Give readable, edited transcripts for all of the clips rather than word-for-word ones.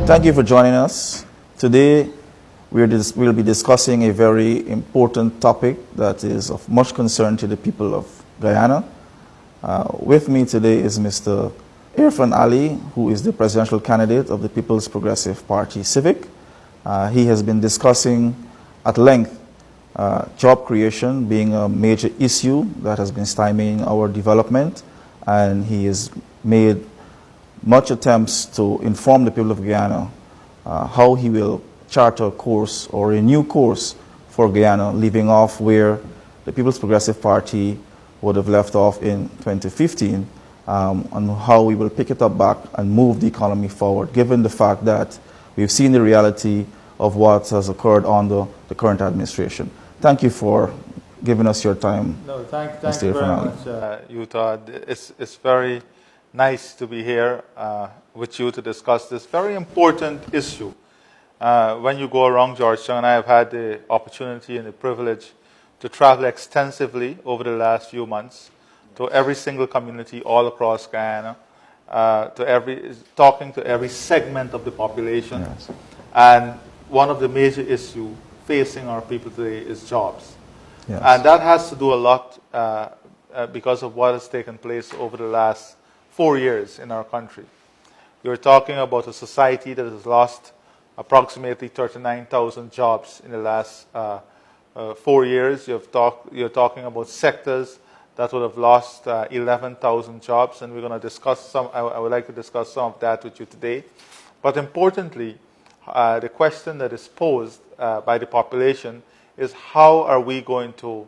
Thank you for joining us. Today, we'll be discussing a very important topic that is of much concern to the people of Guyana. With me today is Mr. Irfan Ali, who is the presidential candidate of the People's Progressive Party Civic. He has been discussing at length job creation being a major issue that has been stymieing our development, and he has made much attempts to inform the people of Guyana how he will chart a course or a new course for Guyana, leaving off where the People's Progressive Party would have left off in 2015, and how we will pick it up back and move the economy forward, given the fact that we've seen the reality of what has occurred under the current administration. Thank you for giving us your time. No, thank you very much, Utah. It's very nice to be here with you to discuss this very important issue. When you go around Georgetown, I have had the opportunity and the privilege to travel extensively over the last few months to every single community all across Guyana, talking to every segment of the population. Yes. And one of the major issues facing our people today is jobs. Yes. And that has to do a lot because of what has taken place over the last 4 years in our country. You're talking about a society that has lost approximately 39,000 jobs in the last 4 years. You're talking about sectors that would have lost 11,000 jobs, and we're going to discuss some. I would like to discuss some of that with you today. But importantly, the question that is posed by the population is how are we going to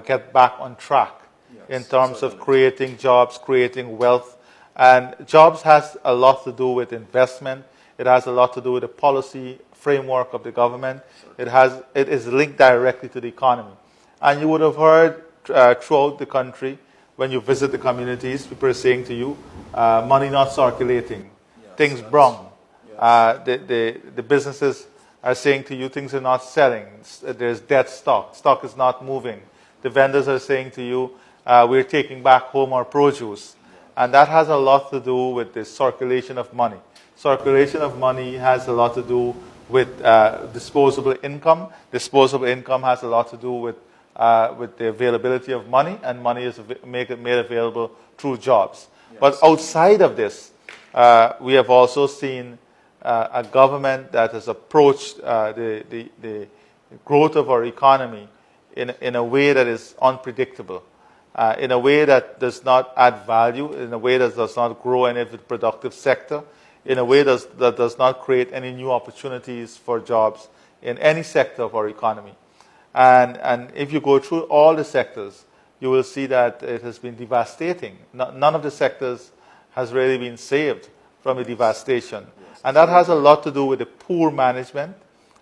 get back on track in terms of creating jobs, creating wealth. And jobs has a lot to do with investment. It has a lot to do with the policy framework of the government. It is linked directly to the economy. And you would have heard throughout the country, when you visit the communities, people are saying to you, money not circulating, things brown. The businesses are saying to you, things are not selling. There's dead stock. Stock is not moving. The vendors are saying to you, we're taking back home our produce. And that has a lot to do with the circulation of money. Circulation of money has a lot to do with disposable income. Disposable income has a lot to do with the availability of money, and money is made available through jobs. Yes. But outside of this, we have also seen a government that has approached the growth of our economy in a way that is unpredictable, in a way that does not add value, in a way that does not grow any of the productive sector, in a way that does not create any new opportunities for jobs in any sector of our economy. And if you go through all the sectors, you will see that it has been devastating. None of the sectors has really been saved from the devastation. And that has a lot to do with the poor management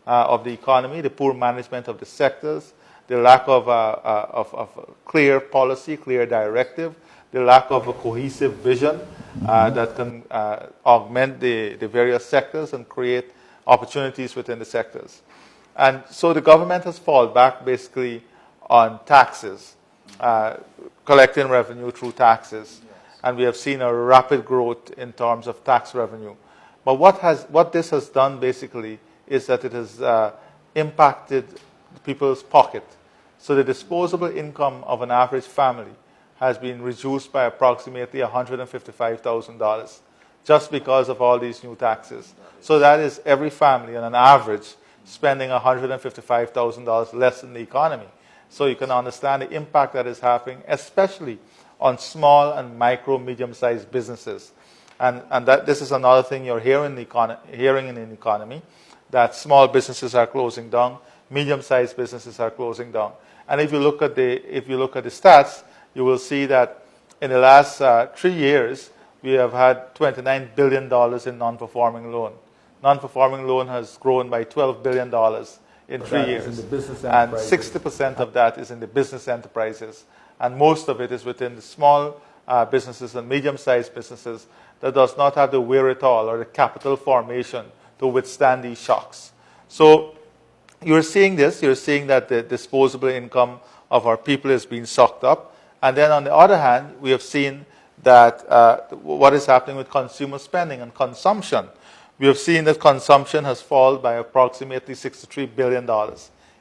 of the economy, the poor management of the sectors, the lack of clear policy, clear directive, the lack of a cohesive vision that can augment the various sectors and create opportunities within the sectors. And so the government has fallen back basically on taxes, collecting revenue through taxes. Yes. And we have seen a rapid growth in terms of tax revenue. But what this has done basically is that it has impacted people's pocket. So the disposable income of an average family has been reduced by approximately $155,000 just because of all these new taxes. So that is every family on an average spending $155,000 less in the economy. So you can understand the impact that is having, especially on small and micro, medium-sized businesses. And that this is another thing you're hearing in the economy, that small businesses are closing down, medium-sized businesses are closing down. And if you look at the stats, you will see that in the last 3 years, we have had $29 billion in non-performing loan. Non-performing loan has grown by $12 billion in 3 years. In the business and 60% of that is in the business enterprises. And most of it is within the small businesses and medium-sized businesses that does not have the wherewithal or the capital formation to withstand these shocks. So you're seeing this. You're seeing that the disposable income of our people is being sucked up. And then on the other hand, we have seen that what is happening with consumer spending and consumption. We have seen that consumption has fallen by approximately $63 billion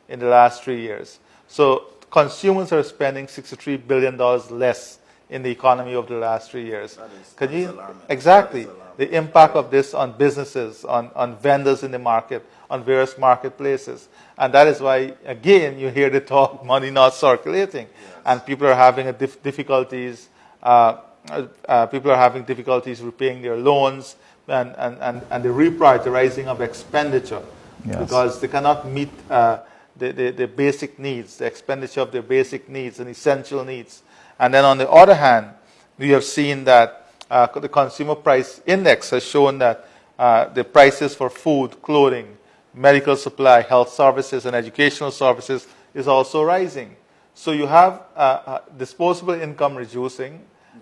in the last 3 years. So consumers are spending $63 billion less in the economy over the last 3 years. That is alarming. Exactly. That is alarming. The impact of this on businesses, on vendors in the market, on various marketplaces. And that is why, again, you hear the talk, money not circulating. Yes. And people are having difficulties. People are having difficulties repaying their loans and the reprioritizing of expenditure. Yes. Because they cannot meet the basic needs, the expenditure of their basic needs and essential needs. And then on the other hand, we have seen that the consumer price index has shown that the prices for food, clothing, medical supply, health services, and educational services is also rising. So you have disposable income reducing.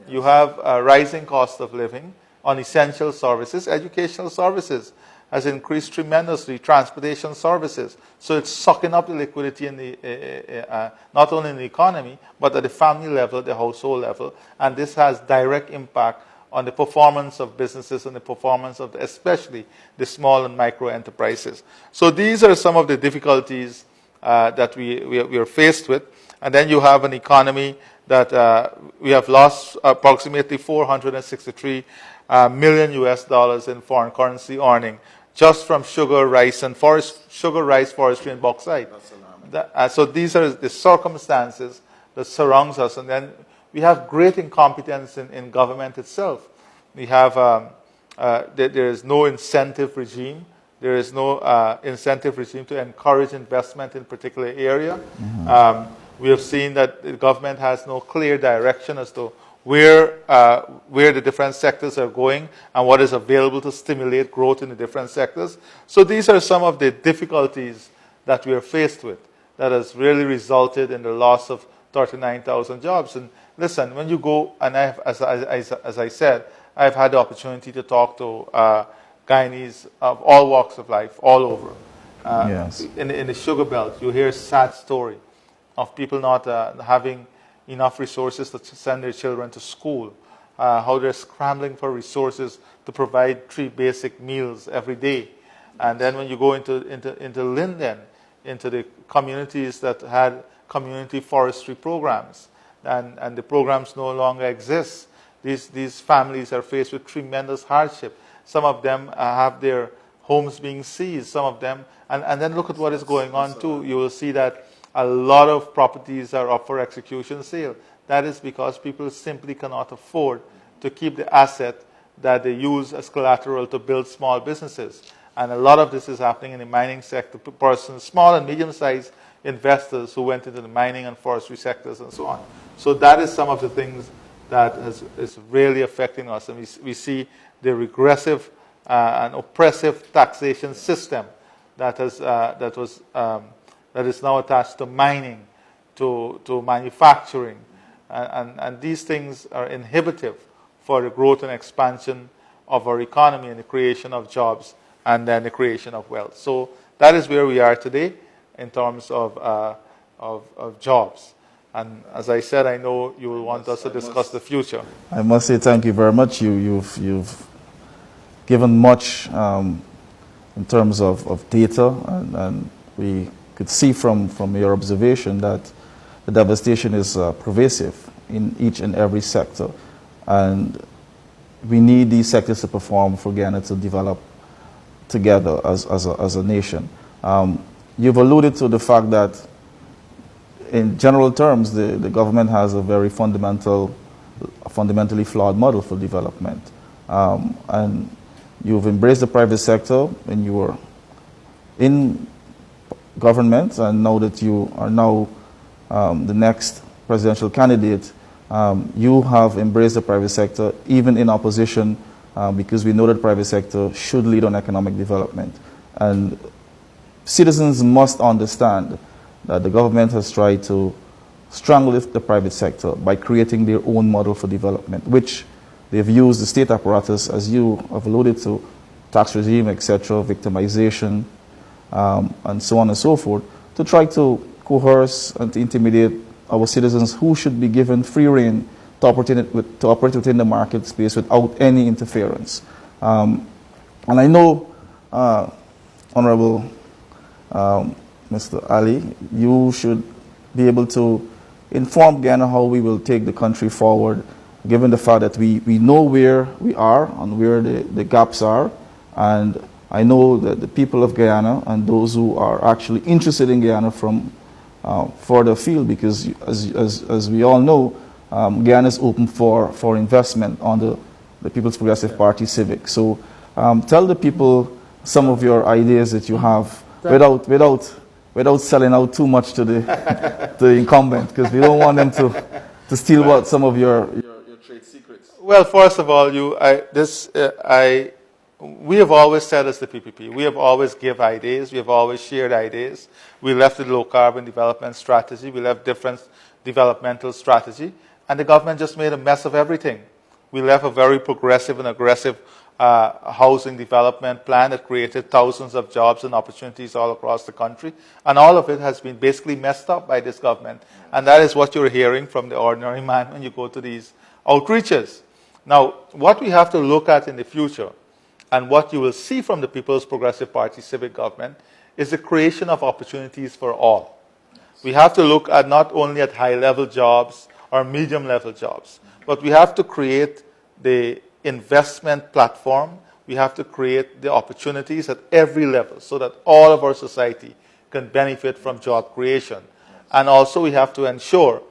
Yes. You have a rising cost of living on essential services. Educational services has increased tremendously, transportation services. So it's sucking up the liquidity in the, not only in the economy, but at the family level, the household level. And this has direct impact on the performance of businesses and the performance of, especially the small and micro enterprises. So these are some of the difficulties that we are faced with. And then you have an economy that we have lost approximately $463 million US in foreign currency earning just from sugar, rice, and forestry, and bauxite. That's alarming. So these are the circumstances that surrounds us. And then we have great incompetence in government itself. We have there is no incentive regime. There is no incentive regime to encourage investment in particular area. Mm-hmm. We have seen that the government has no clear direction as to where the different sectors are going and what is available to stimulate growth in the different sectors. So these are some of the difficulties that we are faced with that has really resulted in the loss of 39,000 jobs. And listen, when you go, and as I said, I've had the opportunity to talk to Guyanese of all walks of life, all over. Yes. In the sugar belt, you hear a sad story of people not having enough resources to send their children to school, how they're scrambling for resources to provide 3 basic meals every day. And then when you go into Linden, into the communities that had community forestry programs, and the programs no longer exist, these families are faced with tremendous hardship. Some of them have their homes being seized, some of them, and then look at what is going on too. You will see that a lot of properties are up for execution sale. That is because people simply cannot afford to keep the asset that they use as collateral to build small businesses. And a lot of this is happening in the mining sector. Persons, small and medium-sized investors who went into the mining and forestry sectors and so on. So that is some of the things that is really affecting us. And we see the regressive and oppressive taxation system that is now attached to mining, to manufacturing. And these things are inhibitive for the growth and expansion of our economy and the creation of jobs and then the creation of wealth. So that is where we are today in terms of jobs. And as I said, I know you will want us to discuss the future. I must say thank you very much. You've given much in terms of data, and we could see from your observation that the devastation is pervasive in each and every sector. And we need these sectors to perform for Guyana to develop together as a nation. You've alluded to the fact that in general terms, the government has a very fundamentally flawed model for development. And you've embraced the private sector when you were in government, and now that you are the next presidential candidate, you have embraced the private sector, even in opposition, because we know that the private sector should lead on economic development. And citizens must understand that the government has tried to strangle the private sector by creating their own model for development, which they've used the state apparatus, as you have alluded to, tax regime, etc., victimization, and so on and so forth, to try to coerce and to intimidate our citizens who should be given free rein to operate within the market space without any interference. And I know, Honorable Mr. Ali, you should be able to inform Ghana how we will take the country forward, given the fact that we know where we are and where the gaps are. And I know that the people of Guyana and those who are actually interested in Guyana from further afield, because as we all know, Guyana is open for investment on the People's Progressive Party Civic. So tell the people some of your ideas that you have without selling out too much to the incumbent, because we don't want them to steal what some of your trade secrets. Well, first of all, we have always said as the PPP, we have always give ideas, we have always shared ideas. We left the low carbon development strategy, we left different developmental strategy, and the government just made a mess of everything. We left a very progressive and aggressive housing development plan that created thousands of jobs and opportunities all across the country. And all of it has been basically messed up by this government. And that is what you're hearing from the ordinary man when you go to these outreaches. Now, what we have to look at in the future, and what you will see from the People's Progressive Party civic government, is the creation of opportunities for all. We have to look at not only at high-level jobs or medium-level jobs, but we have to create the investment platform. We have to create the opportunities at every level so that all of our society can benefit from job creation. And also we have to ensure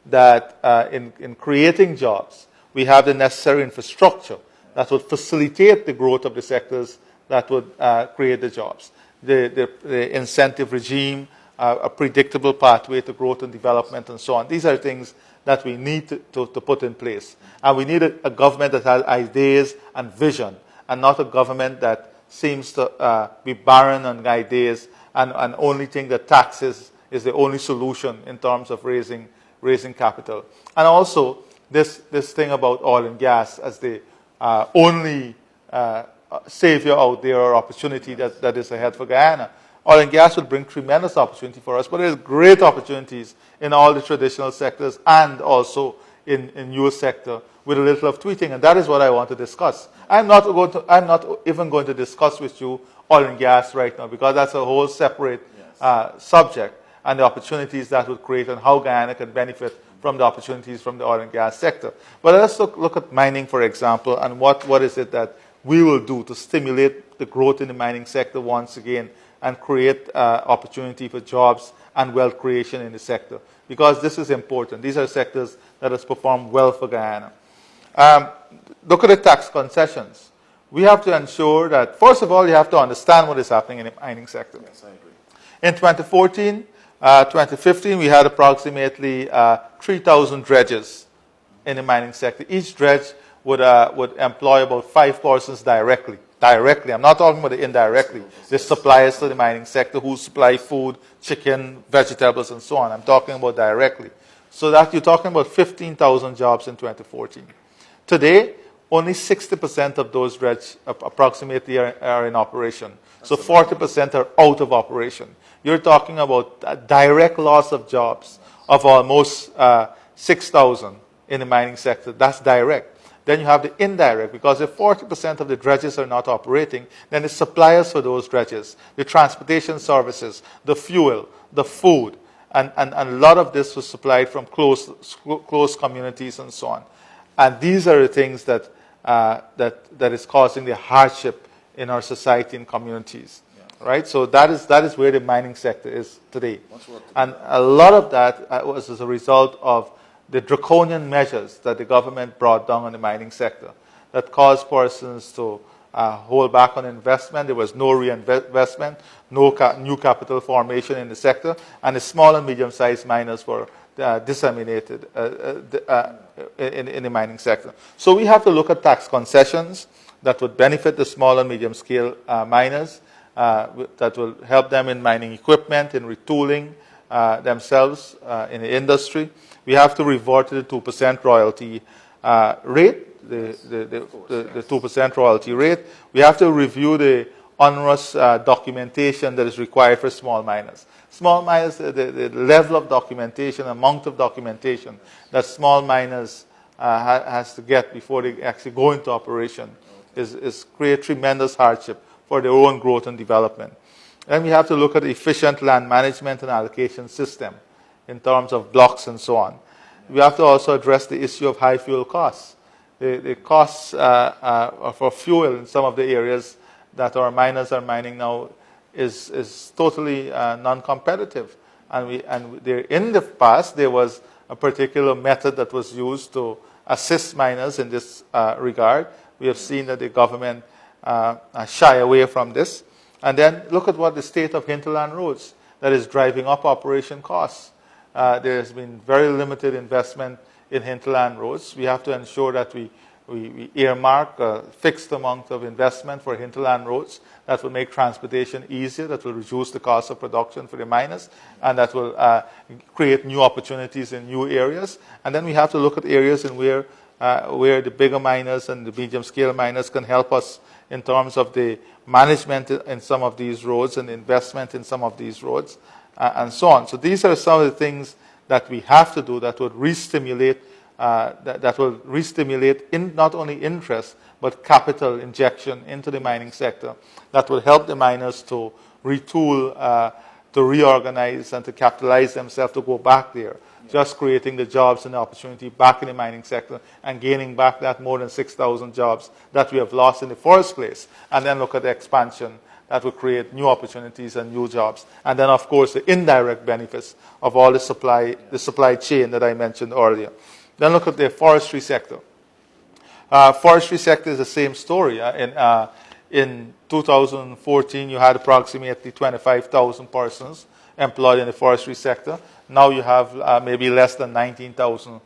that in creating jobs, we have the necessary infrastructure that would facilitate the growth of the sectors that would create the jobs. The incentive regime, a predictable pathway to growth and development, and so on. These are things that we need to put in place. And we need a government that has ideas and vision, and not a government that seems to be barren on ideas and only think that taxes is the only solution in terms of raising capital. And also, this thing about oil and gas as the only savior out there or opportunity that is ahead for Guyana. Oil and gas will bring tremendous opportunity for us, but there's great opportunities in all the traditional sectors and also in your sector with a little of tweeting, and that is what I want to discuss. I'm not even going to discuss with you oil and gas right now, because that's a whole separate subject, and the opportunities that would create and how Guyana can benefit from the opportunities from the oil and gas sector. But let's look at mining, for example, and what is it that we will do to stimulate the growth in the mining sector once again and create opportunity for jobs and wealth creation in the sector. Because this is important. These are sectors that has performed well for Guyana. Look at the tax concessions. We have to ensure that, first of all, you have to understand what is happening in the mining sector. Yes, I agree. In 2014, 2015, we had approximately 3,000 dredges in the mining sector. Each dredge would employ about 5 persons directly. I'm not talking about the indirectly. The suppliers to the mining sector who supply food, chicken, vegetables, and so on. I'm talking about directly. So that you're talking about 15,000 jobs in 2014. Today, only 60% of those dredges approximately are in operation. So 40% are out of operation. You're talking about a direct loss of jobs of almost 6,000 in the mining sector. That's direct. Then you have the indirect, because if 40% of the dredges are not operating, then the suppliers for those dredges, the transportation services, the fuel, the food, and a lot of this was supplied from close communities and so on. And these are the things that is causing the hardship in our society and communities. Yeah. Right? So that is where the mining sector is today. And a lot of that was as a result of the draconian measures that the government brought down on the mining sector that caused persons to hold back on investment. There was no reinvestment, no new capital formation in the sector, and the small and medium-sized miners were disseminated in the mining sector. So we have to look at tax concessions that would benefit the small and medium-scale miners, that will help them in mining equipment, in retooling themselves in the industry. We have to revert to the 2% royalty rate, the 2% royalty rate. We have to review the onerous documentation that is required for small miners. Small miners, the level of documentation, amount of documentation that small miners has to get before they actually go into operation is create tremendous hardship for their own growth and development. And we have to look at efficient land management and allocation system in terms of blocks and so on. We have to also address the issue of high fuel costs. The costs for fuel in some of the areas that our miners are mining now is totally non-competitive. And in the past, there was a particular method that was used to assist miners in this regard. We have seen that the government shy away from this. And then look at what the state of hinterland roads that is driving up operation costs. There has been very limited investment in hinterland roads. We have to ensure that we earmark a fixed amount of investment for hinterland roads that will make transportation easier, that will reduce the cost of production for the miners, and that will create new opportunities in new areas. And then we have to look at areas in where the bigger miners and the medium-scale miners can help us in terms of the management in some of these roads and investment in some of these roads, and so on. So these are some of the things that we have to do that would re-stimulate in not only interest, but capital injection into the mining sector that will help the miners to retool, to reorganize, and to capitalize themselves to go back there, just creating the jobs and the opportunity back in the mining sector and gaining back that more than 6,000 jobs that we have lost in the first place. And then look at the expansion that will create new opportunities and new jobs. And then, of course, the indirect benefits of all the supply chain that I mentioned earlier. Then look at the forestry sector. Forestry sector is the same story. In 2014, you had approximately 25,000 persons employed in the forestry sector. Now you have maybe less than 19,000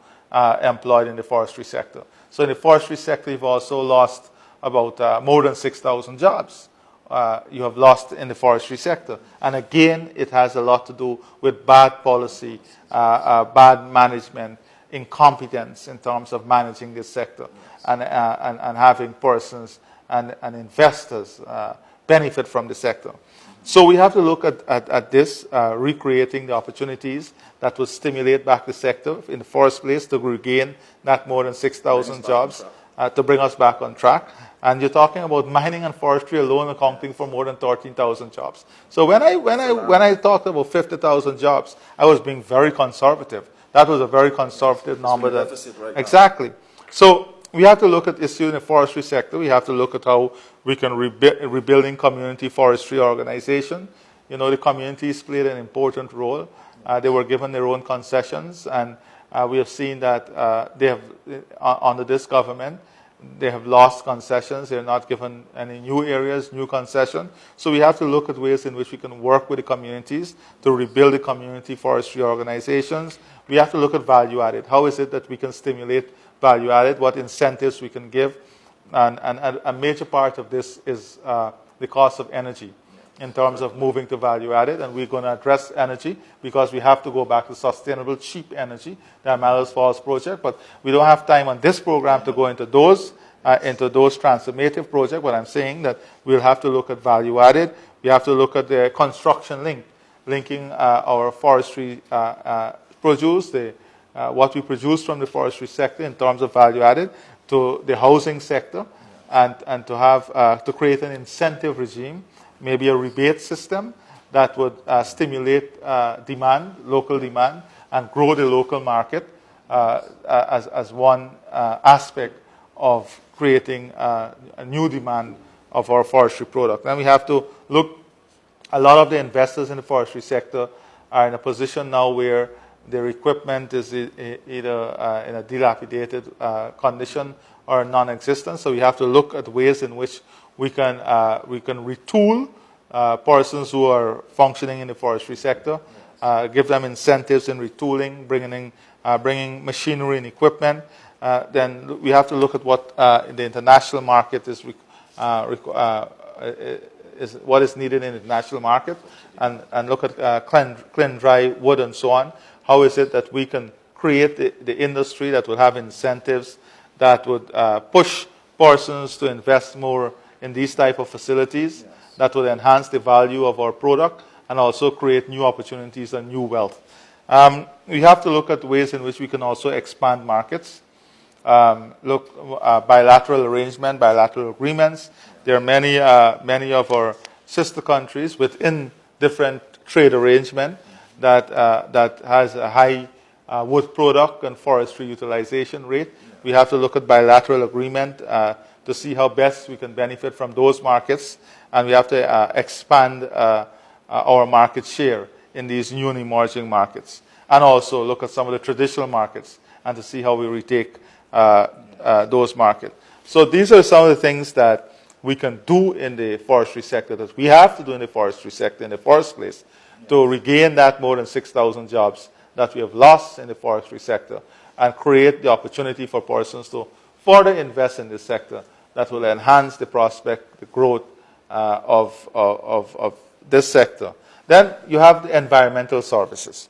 employed in the forestry sector. So in the forestry sector, you've also lost about more than 6,000 jobs. You have lost in the forestry sector. And again, it has a lot to do with bad policy, bad management, incompetence in terms of managing this sector, and having persons and investors benefit from the sector. So we have to look at this, recreating the opportunities that will stimulate back the sector in the first place to regain that more than 6,000 jobs, to bring us back on track. And you're talking about mining and forestry alone accounting for more than 13,000 jobs. So when I talked about 50,000 jobs, I was being very conservative. That was a very conservative number. Exactly. So we have to look at issue in the forestry sector. We have to look at how we can rebuilding community forestry organization. You know, the communities played an important role. They were given their own concessions, and we have seen that they have, under this government, they have lost concessions. They're not given any new areas, new concession. So we have to look at ways in which we can work with the communities to rebuild the community forestry organizations. We have to look at value added. How is it that we can stimulate value added? What incentives we can give? And a major part of this is the cost of energy in terms of moving to value added. And we're going to address energy because we have to go back to sustainable, cheap energy, the Amalus Falls project. But we don't have time on this program to go into those transformative projects. But I'm saying that we'll have to look at value added. We have to look at the construction linking our forestry produce, what we produce from the forestry sector in terms of value added to the housing sector, and to create an incentive regime, maybe a rebate system that would stimulate demand, local demand, and grow the local market as one aspect of creating a new demand of our forestry product. And we have to look, a lot of the investors in the forestry sector are in a position now where their equipment is either in a dilapidated condition or non-existent. So we have to look at ways in which we can retool persons who are functioning in the forestry sector, give them incentives in retooling, bringing machinery and equipment. Then we have to look at what the international market is what is needed in the international market, and look at clean dry wood and so on. How is it that we can create the industry that will have incentives that would push persons to invest more in these type of facilities, that will enhance the value of our product and also create new opportunities and new wealth. We have to look at ways in which we can also expand markets. bilateral arrangement, bilateral agreements. There are many of our sister countries within different trade arrangement that has a high wood product and forestry utilization rate. We have to look at bilateral agreement to see how best we can benefit from those markets, and we have to expand our market share in these new and emerging markets, and also look at some of the traditional markets and to see how we retake those markets. So these are some of the things that we can do in the forestry sector, that we have to do in the forestry sector in the first place, to regain that more than 6,000 jobs that we have lost in the forestry sector, and create the opportunity for persons to further invest in this sector that will enhance the prospect, the growth of this sector. Then you have the environmental services.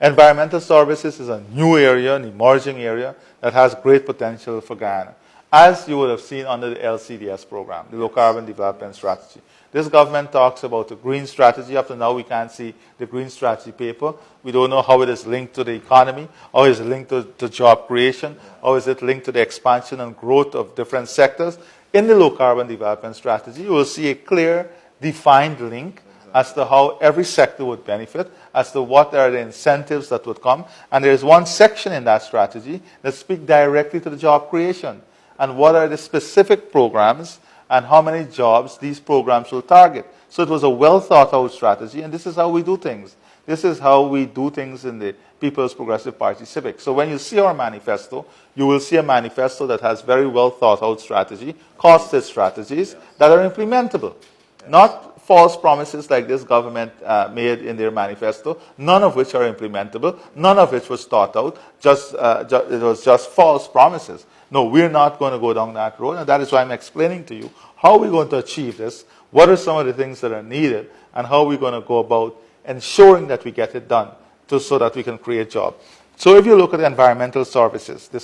Environmental services is a new area, an emerging area that has great potential for Guyana, as you would have seen under the LCDS program, the Low Carbon Development Strategy. This government talks about the green strategy. Up to now, we can't see the green strategy paper. We don't know how it is linked to the economy, how is it linked to job creation, how is it linked to the expansion and growth of different sectors. In the Low Carbon Development Strategy, you will see a clear, defined link as to how every sector would benefit, as to what are the incentives that would come. And there is one section in that strategy that speaks directly to the job creation and what are the specific programs and how many jobs these programs will target. So it was a well thought out strategy, and this is how we do things. This is how we do things in the People's Progressive Party Civic. So when you see our manifesto, you will see a manifesto that has very well thought out strategy, costed strategies that are implementable. Not false promises like this government made in their manifesto, none of which are implementable, none of which was thought out, it was just false promises. No, we're not going to go down that road, and that is why I'm explaining to you how we're going to achieve this, what are some of the things that are needed, and how we're going to go about ensuring that we get it done so that we can create jobs. So if you look at environmental services, the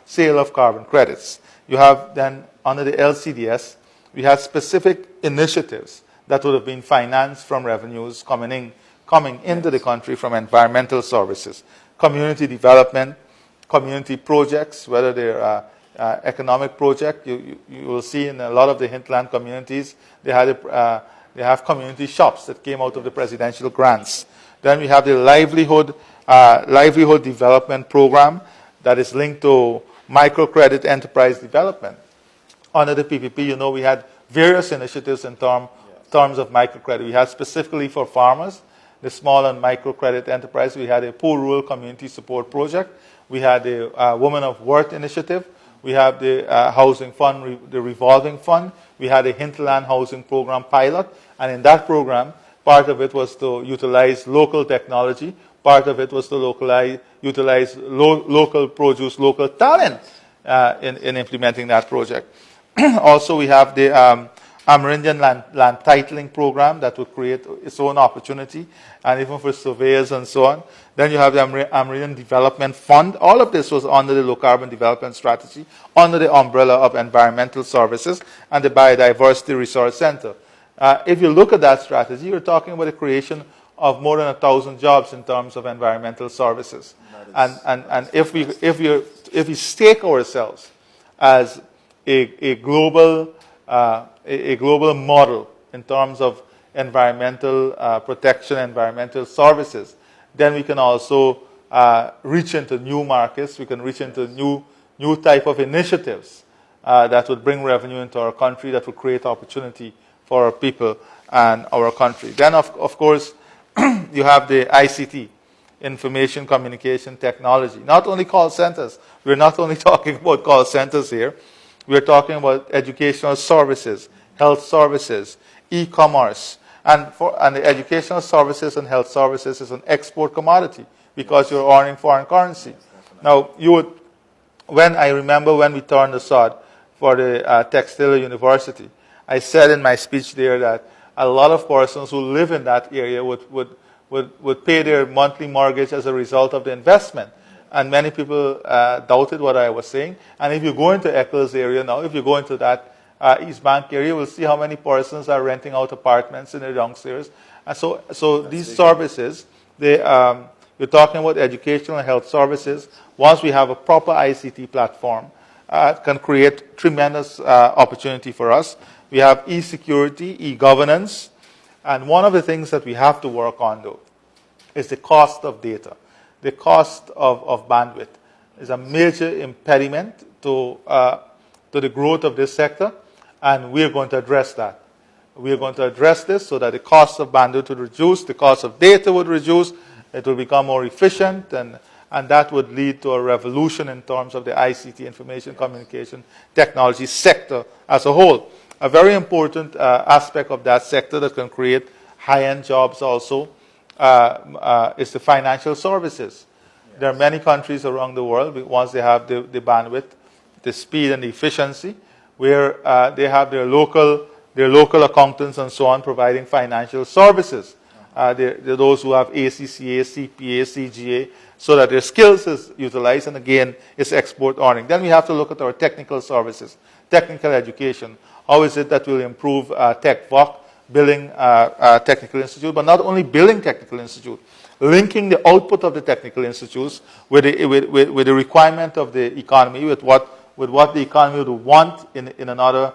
sale of carbon credits, you have then under the LCDS, we have specific initiatives that would have been financed from revenues coming into the country from environmental services, community development, community projects, whether they're economic projects. You will see in a lot of the hinterland communities, they have community shops that came out of the presidential grants. Then we have the livelihood development program that is linked to microcredit enterprise development. Under the PPP, we had various initiatives in terms of microcredit. We had specifically for farmers, the small and microcredit enterprise. We had a poor rural community support project. We had the Women of Worth initiative. We have the housing fund, the revolving fund. We had a hinterland housing program pilot. And in that program, part of it was to utilize local technology. Part of it was to utilize local produce, local talent in implementing that project. Also, we have the Amerindian land titling program that would create its own opportunity, and even for surveyors and so on. Then you have the Amerindian Development Fund. All of this was under the Low Carbon Development Strategy, under the umbrella of environmental services and the Biodiversity Resource Center. If you look at that strategy, you're talking about the creation of more than 1,000 jobs in terms of environmental services. And if we stake ourselves as a global model in terms of environmental protection, environmental services, then we can also reach into new markets. We can reach into new type of initiatives that would bring revenue into our country, that would create opportunity for our people and our country. Then, of course, you have the ICT, information communication technology. Not only call centers. We're not only talking about call centers here. We're talking about educational services, health services, e-commerce. And the educational services and health services is an export commodity because you're earning foreign currency. Now, I remember when we turned the sod for the Textile University, I said in my speech there that a lot of persons who live in that area would pay their monthly mortgage as a result of the investment. And many people doubted what I was saying. And if you go into Eccles area now, if you go into that East Bank area, we'll see how many persons are renting out apartments in the downstairs. And so these services, they You're talking about educational and health services. Once we have a proper ICT platform, can create tremendous opportunity for us. We have e-security, e-governance, and one of the things that we have to work on, though, is the cost of data. The cost of bandwidth is a major impediment to the growth of this sector, and we're going to address that. We're going to address this so that the cost of bandwidth would reduce, the cost of data would reduce, it will become more efficient, and that would lead to a revolution in terms of the ICT, information communication technology sector as a whole. A very important aspect of that sector that can create high-end jobs also is the financial services. Yes. There are many countries around the world, once they have the bandwidth, the speed and the efficiency, where they have their local accountants and so on providing financial services. They're those who have ACCA, CPA, CGA, so that their skills is utilized, and again, it's export earning. Then we have to look at our technical services, technical education. How is it that we'll improve TechVoc, Billing Technical Institute, but not only Billing Technical Institute, linking the output of the technical institutes with the requirement of the economy, with what the economy would want in another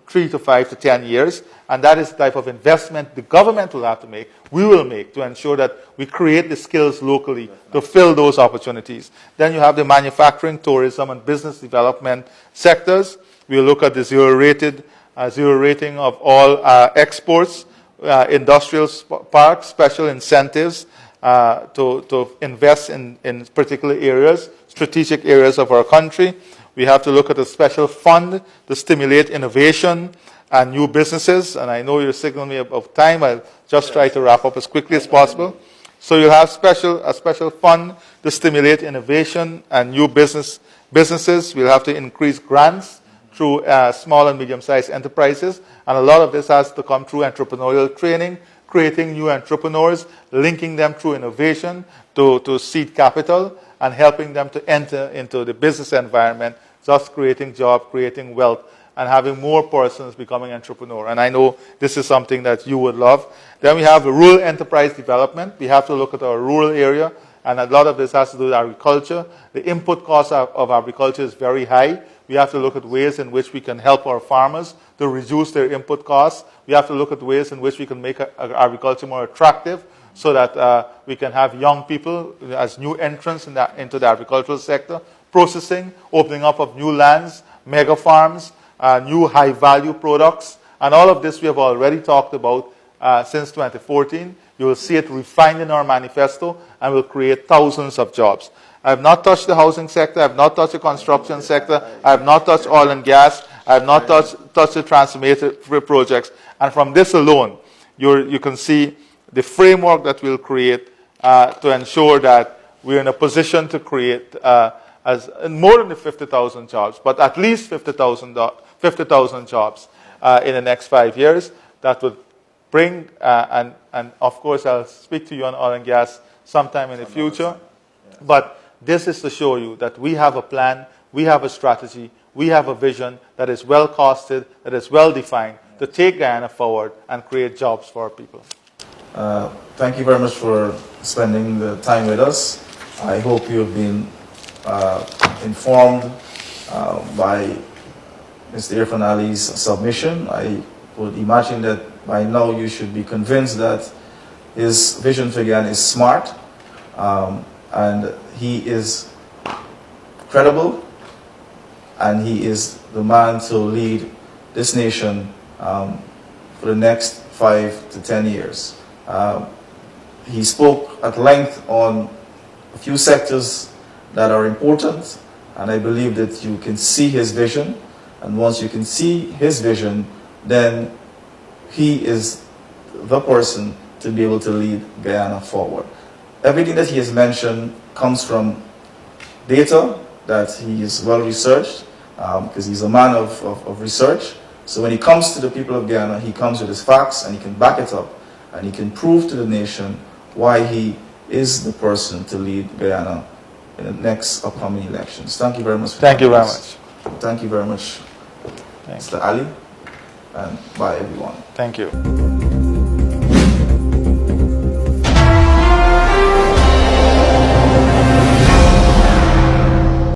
3 to 5 to 10 years. And that is the type of investment the government will have to make, we will make, to ensure that we create the skills locally to fill those opportunities. Then you have the manufacturing, tourism, and business development sectors. We'll look at the zero rating of all exports, industrial parks, special incentives to invest in particular areas, strategic areas of our country. We have to look at a special fund to stimulate innovation and new businesses. And I know you're signaling me about time. I'll just try to wrap up as quickly as possible. So you'll have a special fund to stimulate innovation and new businesses. We'll have to increase grants through small and medium-sized enterprises. And a lot of this has to come through entrepreneurial training, creating new entrepreneurs, linking them through innovation to seed capital, and helping them to enter into the business environment, thus creating jobs, creating wealth, and having more persons becoming entrepreneur. And I know this is something that you would love. Then we have rural enterprise development. We have to look at our rural area, and a lot of this has to do with agriculture. The input cost of agriculture is very high. We have to look at ways in which we can help our farmers to reduce their input costs. We have to look at ways in which we can make agriculture more attractive, so that we can have young people as new entrants into the agricultural sector, processing, opening up of new lands, mega farms, new high-value products. And all of this we have already talked about since 2014. You will see it refined in our manifesto, and will create thousands of jobs. I have not touched the housing sector. I have not touched the construction sector. I have not touched oil and gas. I have not touched the transformative projects. And from this alone, you can see the framework that we'll create to ensure that we're in a position to create more than the 50,000 jobs, but at least 50,000 jobs in the next 5 years. That would bring, and of course I'll speak to you on oil and gas sometime in the future. Yes. But this is to show you that we have a plan, we have a strategy, we have a vision that is well costed, that is well defined, to take Guyana forward and create jobs for our people. Thank you very much for spending the time with us. I hope you've been informed by Mr. Irfan Ali's submission. I would imagine that by now you should be convinced that his vision for Guyana is smart, and he is credible, and he is the man to lead this nation for the next 5 to 10 years. He spoke at length on a few sectors that are important, and I believe that you can see his vision. And once you can see his vision, then he is the person to be able to lead Guyana forward. Everything that he has mentioned comes from data that he is well researched, because he's a man of research. So when he comes to the people of Guyana, he comes with his facts, and he can back it up, and he can prove to the nation why he is the person to lead Guyana in the next upcoming elections. Thank you very much. Thank you very much. Thank you very much, Mr. Ali, and bye everyone. Thank you.